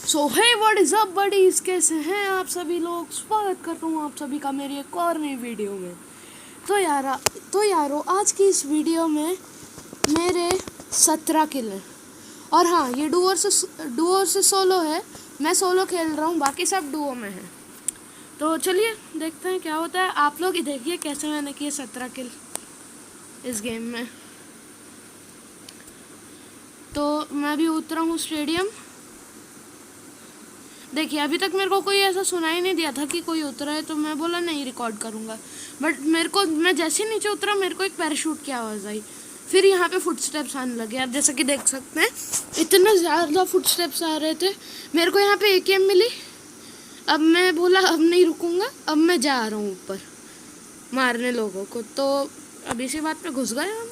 So hey what is up buddies, कैसे हैं आप सभी लोग। स्वागत करता हूँ आप सभी का मेरी एक और नई वीडियो में। तो यारो आज की इस वीडियो में मेरे 17 किल हैं। और हाँ, ये डुओ से सोलो है। मैं सोलो खेल रहा हूँ, बाकी सब डुओ में है। तो चलिए देखते हैं क्या होता है। आप लोग ही देखिए कैसे मैंने किए 17 किल इस गेम में। तो मैं भी उतरा हूँ स्टेडियम। देखिए अभी तक मेरे को कोई ऐसा सुनाई नहीं दिया था कि कोई उतरा है, तो मैं बोला नहीं रिकॉर्ड करूँगा। बट मैं जैसे ही नीचे उतरा मेरे को एक पैराशूट की आवाज़ आई। फिर यहाँ पे फुटस्टेप्स आने लगे। आप जैसा कि देख सकते हैं इतना ज़्यादा फुटस्टेप्स आ रहे थे। मेरे को यहाँ पे एकेएम मिली। अब मैं बोला अब नहीं रुकूँगा, अब मैं जा रहा हूँ ऊपर मारने लोगों को। तो अब इसी बात पे घुस गए हम,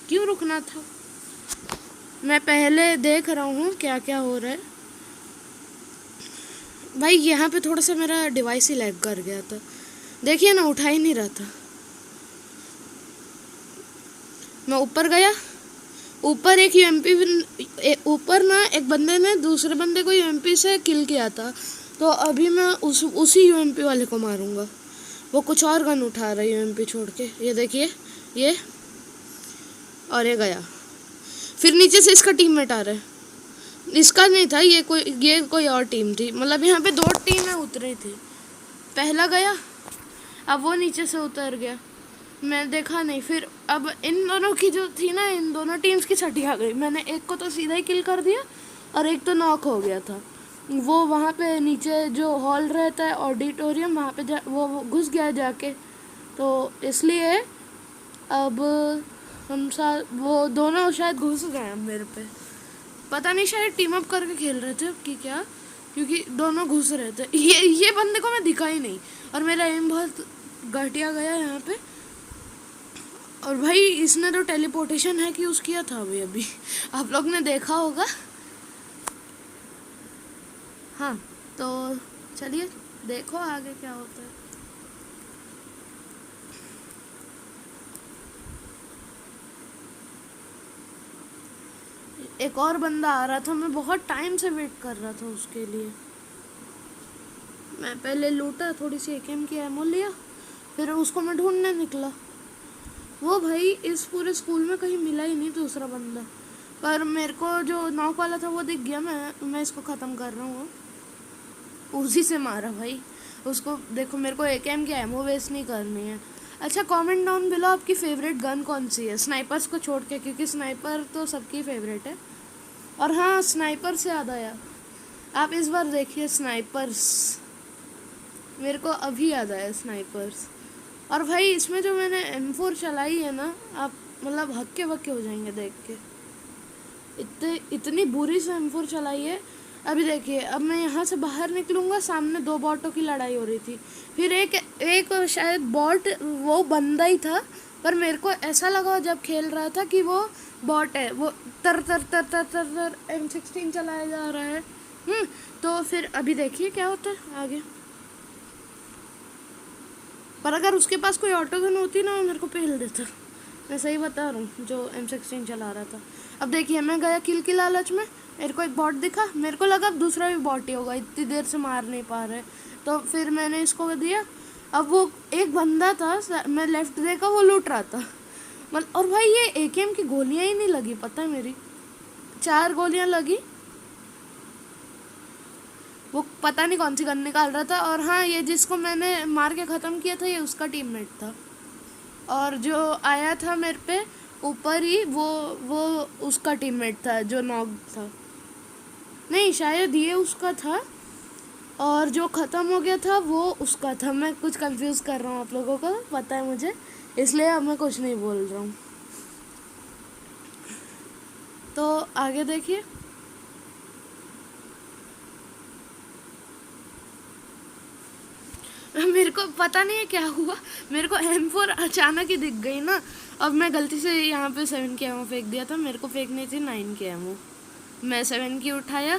क्यों रुकना था। मैं पहले देख रहा हूँ क्या क्या हो रहा है। भाई यहाँ पे थोड़ा सा मेरा डिवाइस ही लैग कर गया था, देखिए ना, उठा ही नहीं रहा था। मैं ऊपर गया, ऊपर एक यूएमपी ऊपर ना एक बंदे ने दूसरे बंदे को यूएमपी से किल किया था। तो अभी मैं उसी यूएमपी वाले को मारूंगा। वो कुछ और गन उठा रहा है यूएमपी छोड़ के। ये देखिए, ये और ये गया। फिर नीचे से इसका टीममेट आ रहा है। इसका नहीं था, ये कोई और टीम थी। मतलब यहाँ पे 2 टीमें उतरी थी। पहला गया, अब वो नीचे से उतर गया, मैं देखा नहीं। फिर अब इन दोनों की जो थी ना, इन दोनों टीम्स की छठी आ गई। मैंने एक को तो सीधा ही किल कर दिया और एक तो नॉक हो गया था। वो वहाँ पे नीचे जो हॉल रहता है ऑडिटोरियम, वहाँ पे वो घुस गया जाके। तो इसलिए अब वो दोनों शायद घुस गए मेरे पे। पता नहीं, शायद टीम अप करके खेल रहे थे कि क्या, क्योंकि दोनों घुस रहे थे। ये बंदे को मैं दिखा ही नहीं और मेरा एम बहुत घटिया गया यहाँ पे। और भाई इसने तो टेलीपोर्टेशन है कि यूज़ किया था अभी आप लोग ने देखा होगा। हाँ, तो चलिए देखो आगे क्या होता है। एक और बंदा आ रहा था, मैं बहुत टाइम से वेट कर रहा था उसके लिए। मैं पहले लूटा, थोड़ी सी एकेएम की एमो लिया, फिर उसको मैं ढूंढने निकला। वो भाई इस पूरे स्कूल में कहीं मिला ही नहीं दूसरा बंदा। पर मेरे को जो नॉक वाला था वो दिख गया। मैं इसको ख़त्म कर रहा हूँ। उसी से मारा भाई उसको। देखो मेरे को एकेएम की एमो वेस्ट नहीं करनी है। अच्छा, कमेंट डाउन बिलो आपकी फेवरेट गन कौन सी है, स्नाइपर्स को छोड़ के, क्योंकि स्नाइपर तो सबकी फेवरेट है। और हाँ, स्नाइपर से याद आया, आप इस बार देखिए स्नाइपर्स। मेरे को अभी याद आया स्नाइपर्स। और भाई इसमें जो मैंने M4 चलाई है ना, आप मतलब हक्के बक्के हो जाएंगे देख के। इतनी बुरी से M4 चलाई है। अभी देखिए, अब मैं यहाँ से बाहर निकलूँगा, सामने 2 बॉटों की लड़ाई हो रही थी। फिर एक शायद बॉट वो बंदा ही था, पर मेरे को ऐसा लगा जब खेल रहा था कि वो बॉट है। वो तर तर तर तर तर तर M16 चलाया जा रहा है। तो फिर अभी देखिए क्या होता है आगे। पर अगर उसके पास कोई ऑटो गन होती ना, वो मेरे को पेल देता। मैं सही बता रहा हूँ, जो M16 चला रहा था। अब देखिए, मैं गया किल की लालच में, मेरे को एक बॉट दिखा, मेरे को लगा अब दूसरा भी बॉट ही होगा, इतनी देर से मार नहीं पा रहे। तो फिर मैंने इसको दिया। अब वो एक बंदा था, मैं लेफ्ट देखा, वो लूट रहा था। मतलब और भाई ये एकेएम की गोलियाँ ही नहीं लगी, पता है मेरी 4 गोलियाँ लगी। वो पता नहीं कौन सी गन निकाल रहा था। और हाँ, ये जिसको मैंने मार के ख़त्म किया था, ये उसका टीममेट था। और जो आया था मेरे पे ऊपर ही, वो उसका टीममेट था जो नॉक था। नहीं, शायद ये उसका था, और जो ख़त्म हो गया था वो उसका था। मैं कुछ कंफ्यूज कर रहा हूँ आप लोगों को, पता है मुझे, इसलिए अब मैं कुछ नहीं बोल रहा हूँ। तो आगे देखिए। मेरे को पता नहीं है क्या हुआ, मेरे को M4 अचानक ही दिख गई ना। अब मैं गलती से यहाँ पे 7 की एमो फेंक दिया था, मेरे को फेंकनी थी 9 की एमो। मैं 7 की उठाया,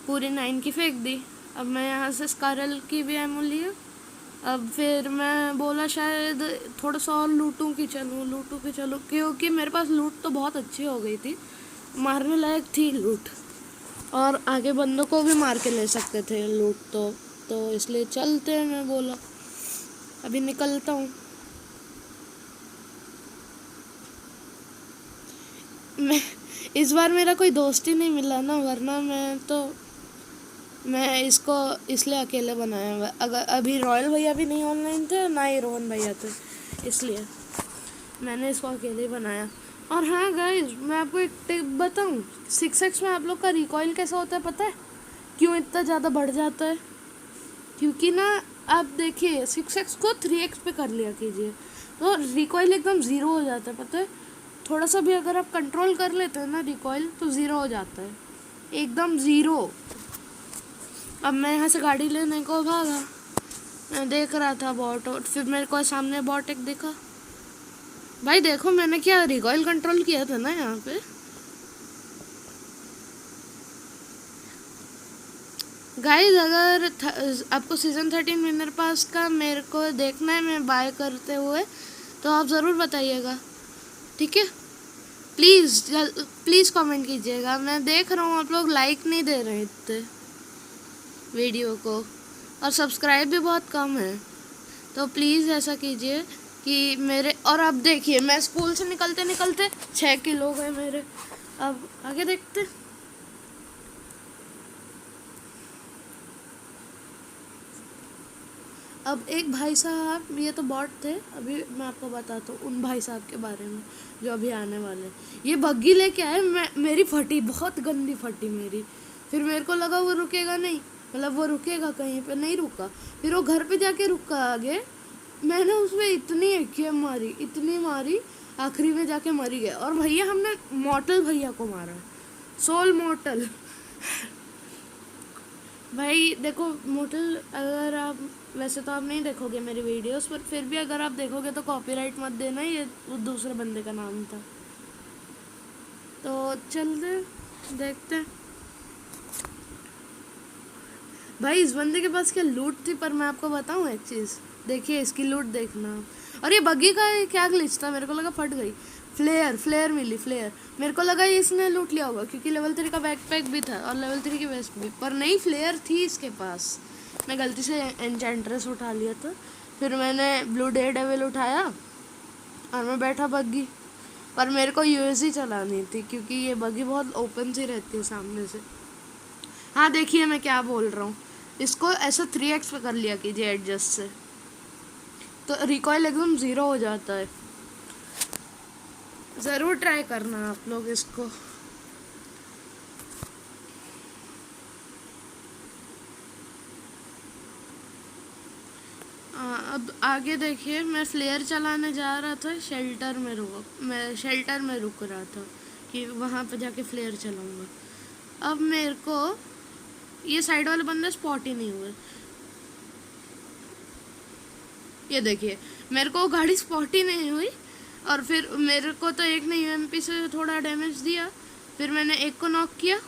पूरी 9 की फेंक दी। अब मैं यहाँ से स्कारल की भी एमो लिया। अब फिर मैं बोला शायद थोड़ा सा और लूटूं कि चलूँ, क्योंकि मेरे पास लूट तो बहुत अच्छी हो गई थी, मारने लायक थी लूट। और आगे बंदों को भी मार के ले सकते थे लूट तो इसलिए चलते हैं। मैं बोला अभी निकलता हूँ। मैं इस बार मेरा कोई दोस्त ही नहीं मिला ना, वरना मैं इसको इसलिए अकेले बनाया हुआ। अगर अभी रॉयल भैया भी नहीं ऑनलाइन थे, ना ही रोहन भैया थे, इसलिए मैंने इसको अकेले ही बनाया। और हाँ गाइस, मैं आपको एक टिप बताऊँ, 6x में आप लोग का रिकॉइल कैसा होता है पता है? क्यों इतना ज़्यादा बढ़ जाता है? क्योंकि ना आप देखिए 6x को 3x पे कर लिया कीजिए तो रिकॉइल एकदम ज़ीरो हो जाता है, पता है? थोड़ा सा भी अगर आप कंट्रोल कर लेते हैं ना रिकॉइल तो ज़ीरो हो जाता है, एकदम ज़ीरो। अब मैं यहाँ से गाड़ी लेने को भागा, मैं देख रहा था बॉट, और फिर मेरे को सामने बॉट एक दिखा। भाई देखो मैंने क्या रिकॉइल कंट्रोल किया था ना यहाँ पे। गाइस अगर आपको सीज़न 13 विनर पास का मेरे को देखना है मैं बाय करते हुए, तो आप ज़रूर बताइएगा, ठीक है? प्लीज़ कमेंट कीजिएगा। मैं देख रहा हूँ आप लोग लाइक नहीं दे रहे इतने वीडियो को, और सब्सक्राइब भी बहुत कम है, तो प्लीज़ ऐसा कीजिए कि मेरे। और अब देखिए मैं स्कूल से निकलते निकलते 6 किलो गए मेरे। अब आगे देखते। अब एक भाई साहब, ये तो बॉट थे, अभी मैं आपको बताता हूँ उन भाई साहब के बारे में जो अभी आने वाले। ये बग्गी लेके आए, मेरी फटी, बहुत गंदी फटी मेरी। फिर मेरे को लगा वो रुकेगा नहीं, मतलब वो रुकेगा कहीं पे, नहीं रुका। फिर वो घर पे जाके रुका आगे, मैंने उसमें इतनी एकेएम मारी, इतनी मारी, आखिरी में जाके मरी गया। और भैया हमने मॉर्टल भैया को मारा, सोल मॉर्टल। भाई देखो मोटल, अगर आप, वैसे तो आप नहीं देखोगे मेरी वीडियोस, पर फिर भी अगर आप देखोगे तो कॉपीराइट मत देना, ये दूसरे बंदे का नाम था। तो चलते देखते। भाई इस बंदे के पास क्या लूट थी, पर मैं आपको बताऊं एक चीज़, देखिए इसकी लूट देखना। और ये बग्गी का क्या ग्लिच था, मेरे को लगा फट गई। फ्लेयर मिली, फ्लेयर। मेरे को लगा ये इसने लूट लिया होगा क्योंकि लेवल 3 का बैकपैक भी था और लेवल 3 की वेस्ट भी, पर नहीं, फ्लेयर थी इसके पास। मैं गलती से एन्चेंट्रेस उठा लिया था, फिर मैंने ब्लू डेयरडेविल उठाया और मैं बैठा बग्गी। पर मेरे को यूएसजी चलानी थी क्योंकि ये बग्गी बहुत ओपन सी रहती है सामने से। हाँ देखिए मैं क्या बोल रहा हूँ, इसको ऐसा 3x पे कर लिया कीजिए एडजस्ट से, तो रिकॉइल एकदम ज़ीरो हो जाता है। ज़रूर ट्राई करना आप लोग इसको। अब आगे देखिए, मैं फ्लेयर चलाने जा रहा था, मैं शेल्टर में रुक रहा था कि वहाँ पे जाके फ्लेयर चलाऊँगा। अब मेरे को ये साइड वाले बंदे स्पॉट ही नहीं हुए। ये देखिए मेरे को गाड़ी स्पॉट ही नहीं हुई, और फिर मेरे को तो एक ने यूएमपी से थोड़ा डैमेज दिया, फिर मैंने एक को नॉक किया।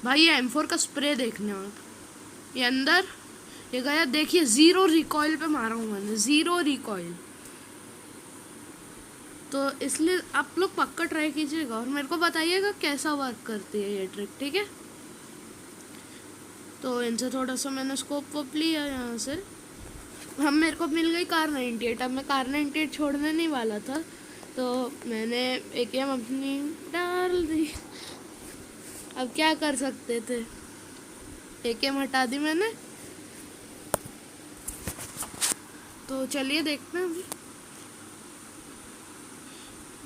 भाई ये M4 का स्प्रे देखने आप, ये अंदर ये गया, देखिए ज़ीरो रिकॉइल पे मारा हूँ मैंने, ज़ीरो रिकॉइल। तो इसलिए आप लोग पक्का ट्राई कीजिएगा और मेरे को बताइएगा कैसा वर्क करती है ये ट्रिक, ठीक है? तो इनसे थोड़ा सा मैंने स्कोप वोप लिया यहाँ से। हम मेरे को मिल गई कार 98। अब मैं कार 98 छोड़ने नहीं वाला था, तो मैंने AKM अपनी डाल दी। अब क्या कर सकते थे, AKM हटा दी मैंने। तो चलिए देखते हैं। अभी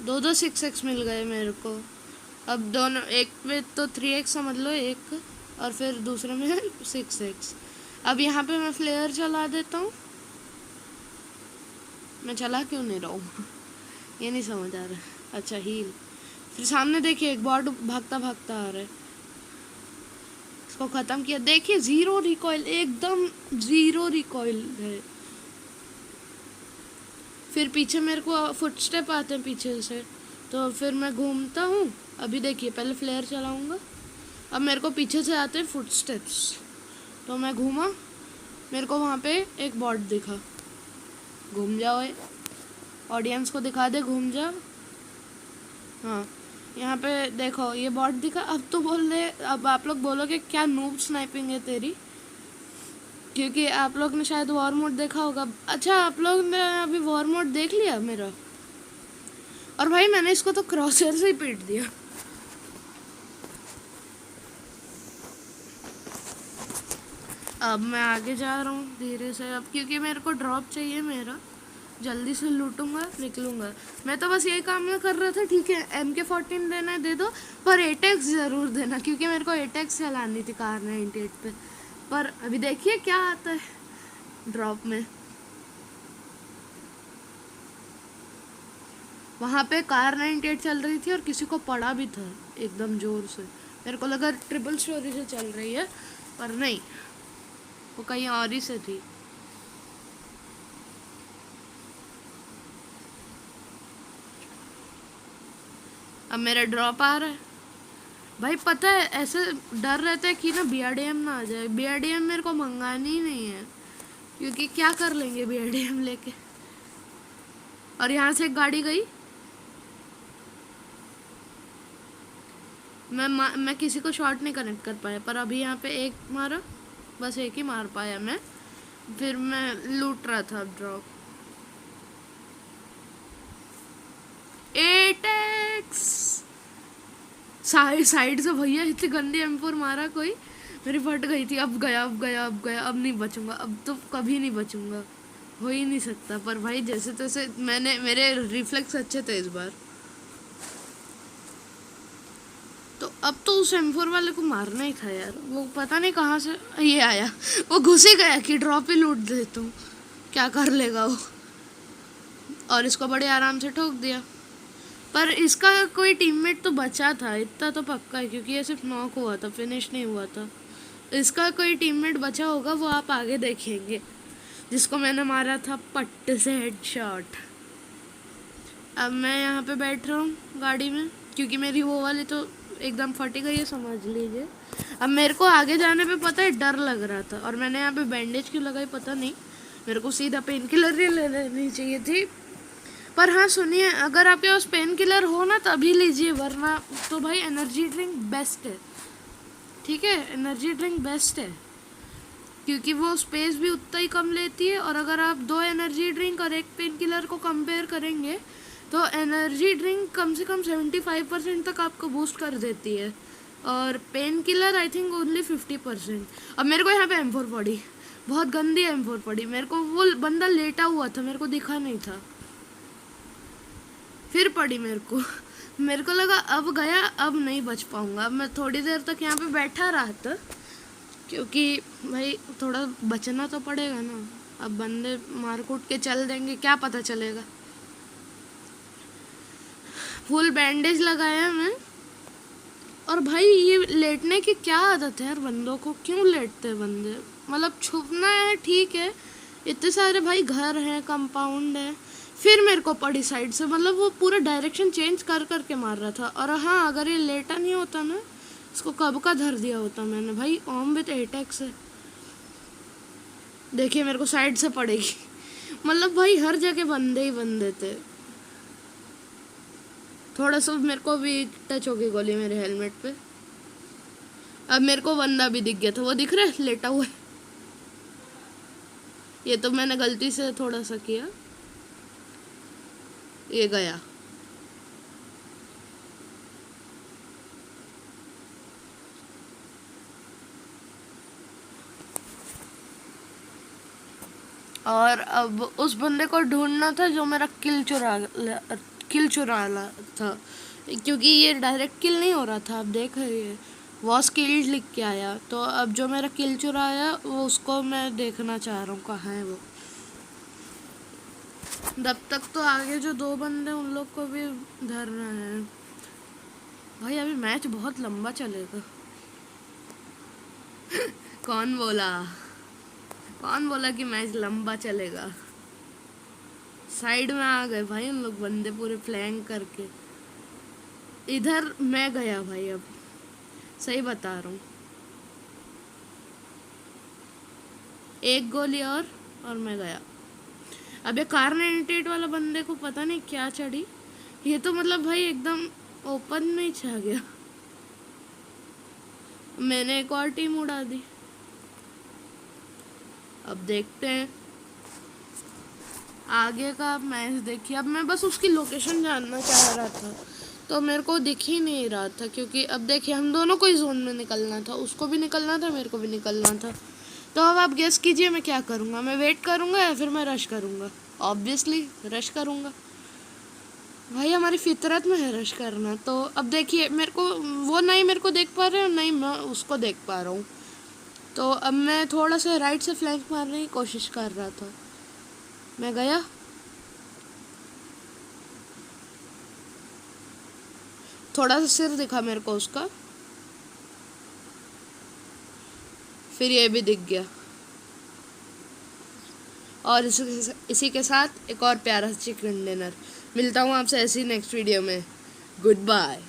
दो 6x मिल गए मेरे को। अब दोनों, एक में तो 3x समझ लो एक, और फिर दूसरे में 6x। अब यहाँ पे मैं फ्लेयर चला देता हूँ। मैं चला क्यों नहीं रहा हूँ ये नहीं समझ आ रहा। अच्छा हील। फिर सामने देखिए एक बॉट भागता भागता आ रहा है, इसको ख़त्म किया। देखिए ज़ीरो रिकॉइल, एकदम ज़ीरो रिकॉइल है। फिर पीछे मेरे को फुटस्टेप आते हैं पीछे से, तो फिर मैं घूमता हूँ। अभी देखिए पहले फ्लेयर चलाऊँगा, अब मेरे को पीछे से आते हैं फुटस्टेप्स, तो मैं घूमा, मेरे को वहाँ पे एक बॉट दिखा। घूम जाओ, ऑडियंस को दिखा दे, घूम जाओ। हाँ यहाँ पे देखो ये बॉट दिखा। अब तो बोल रहे, अब आप लोग बोलोगे क्या नूब स्नाइपिंग है तेरी, क्योंकि आप लोग ने शायद वॉर मोड देखा होगा। अच्छा आप लोग ने अभी वॉर मोड देख लिया मेरा, और भाई मैंने इसको तो क्रॉसर से ही पीट दिया। अब मैं आगे जा रहा हूँ धीरे से, अब क्योंकि मेरे को ड्रॉप चाहिए मेरा, जल्दी से लूटूंगा निकलूंगा। मैं तो बस यही काम में कर रहा था, ठीक है MK14 देना है दे दो, पर एटेक्स ज़रूर देना, क्योंकि मेरे को एटेक्स चलानी थी कार 98 पे। पर अभी देखिए क्या आता है ड्रॉप में। वहाँ पे कार 98 चल रही थी और किसी को पड़ा भी था एकदम ज़ोर से। मेरे को लगा ट्रिपल स्टोरी से चल रही है, पर नहीं, वो कहीं और ही से थी। अब मेरा ड्रॉप आ रहा है भाई। पता है ऐसे डर रहता है कि ना BRDM ना आ जाए। BRDM मेरे को मंगानी ही नहीं है, क्योंकि क्या कर लेंगे BRDM लेके। और यहाँ से एक गाड़ी गई, मैं किसी को शॉट नहीं कनेक्ट कर पाया, पर अभी यहाँ पे एक मारा, बस एक ही मार पाया मैं। फिर मैं लूट रहा था अब ड्रॉप। एटेक्स साइड से भैया इतनी गंदी M4 मारा कोई, मेरी फट गई थी। अब गया अब गया अब गया, अब नहीं बचूंगा, अब तो कभी नहीं बचूंगा, हो ही नहीं सकता। पर भाई जैसे तैसे मेरे रिफ्लेक्स अच्छे थे इस बार। तो अब तो उस M4 वाले को मारना ही था यार। वो पता नहीं कहाँ से ये आया, वो घुस ही गया कि ड्रॉप ही लूट देता हूँ, क्या कर लेगा वो। और इसको बड़े आराम से ठोक दिया। पर इसका कोई टीममेट तो बचा था, इतना तो पक्का है, क्योंकि ये सिर्फ नॉक हुआ था, फिनिश नहीं हुआ था। इसका कोई टीममेट बचा होगा, वो आप आगे देखेंगे, जिसको मैंने मारा था पट्ट से हेडशॉट। अब मैं यहाँ पे बैठ रहा हूँ गाड़ी में, क्योंकि मेरी वो वाली तो एकदम फटी गई है समझ लीजिए। अब मेरे को आगे जाने पे पता है डर लग रहा था, और मैंने यहाँ पे बैंडेज क्यों लगाई पता नहीं, मेरे को सीधा पेन किलर ही ले लेनी चाहिए थी। पर हाँ सुनिए, अगर आपके पास पेन किलर हो ना तभी लीजिए, वरना तो भाई एनर्जी ड्रिंक बेस्ट है, ठीक है। एनर्जी ड्रिंक बेस्ट है, क्योंकि वो स्पेस भी उतना ही कम लेती है। और अगर आप 2 एनर्जी ड्रिंक और 1 पेन किलर को कंपेयर करेंगे, तो एनर्जी ड्रिंक कम से कम 75% तक आपको बूस्ट कर देती है, और pain killer I think only 50%। अब मेरे को यहाँ पे M4 पड़ी, बहुत गंदी M4 पड़ी मेरे को। वो बंदा लेटा हुआ था, मेरे को दिखा नहीं था, फिर पड़ी मेरे को लगा अब गया, अब नहीं बच पाऊंगा। अब मैं थोड़ी देर तक यहाँ पे बैठा रहा था, क्योंकि भाई थोड़ा बचना तो पड़ेगा ना। अब बंदे मार कूट के चल देंगे, क्या पता चलेगा। फुल बैंडेज लगाया मैं। और भाई ये लेटने की क्या आदत है यार बंदों को, क्यों लेटते हैं बंदे। मतलब छुपना है ठीक है, इतने सारे भाई घर हैं, कंपाउंड है। फिर मेरे को पड़ी साइड से, मतलब वो पूरा डायरेक्शन चेंज कर करके मार रहा था। और हाँ अगर ये लेटा नहीं होता ना, इसको कब का धर दिया होता मैंने। भाई ओम विद एटेक्स है, देखिए मेरे को साइड से पड़ेगी। मतलब भाई हर जगह बंदे ही बंदे थे। थोड़ा सा मेरे को भी टच हो गई गोली मेरे हेलमेट पे। अब मेरे को बंदा भी दिख गया था, वो दिख रहा है लेटा हुआ है। ये तो मैंने गलती से थोड़ा सा किया, ये गया। और अब उस बंदे को ढूंढना था जो मेरा किल चुरा रहा था, क्योंकि ये डायरेक्ट किल नहीं हो रहा था। अब देख रही वॉस किल्ड लिख के आया, तो अब जो मेरा किल चुराया वो उसको मैं देखना चाह रहा हूँ कहाँ है वो। तब तक तो आगे जो 2 बंदे उन लोग को भी धरना है। भाई अभी मैच बहुत लंबा चलेगा। कौन बोला कि मैच लंबा चलेगा। साइड में आ गए भाई उन लोग बंदे पूरे फ्लैंक करके। इधर मैं गया भाई, अब सही बता रहा हूँ। एक गोली और मैं गया। अब ये कार 98 वाला बंदे को पता नहीं क्या चढ़ी। ये तो मतलब भाई एकदम ओपन में छा गया। मैंने एक और टीम उड़ा दी। अब देखते हैं आगे का मैच। देखिए अब मैं बस उसकी लोकेशन जानना चाह रहा था, तो मेरे को दिख ही नहीं रहा था, क्योंकि अब देखिए हम दोनों को ही जोन में निकलना था, उसको भी निकलना था, मेरे को भी निकलना था। तो अब आप गेस कीजिए मैं क्या करूँगा। मैं वेट करूँगा या फिर मैं रश करूँगा? ऑब्वियसली रश करूँगा भाई, हमारी फितरत में है रश करना। तो अब देखिए मेरे को वो नहीं मेरे को देख पा रहे हैं, नहीं मैं उसको देख पा रहा हूँ। तो अब मैं थोड़ा सा राइट से फ्लैंक मारने की कोशिश कर रहा था। मैं गया, थोड़ा सा सिर दिखा मेरे को उसका, फिर ये भी दिख गया। और इसी के साथ एक और प्यारा सा चिकन डिनर। मिलता हूँ आपसे ऐसी नेक्स्ट वीडियो में। Good bye.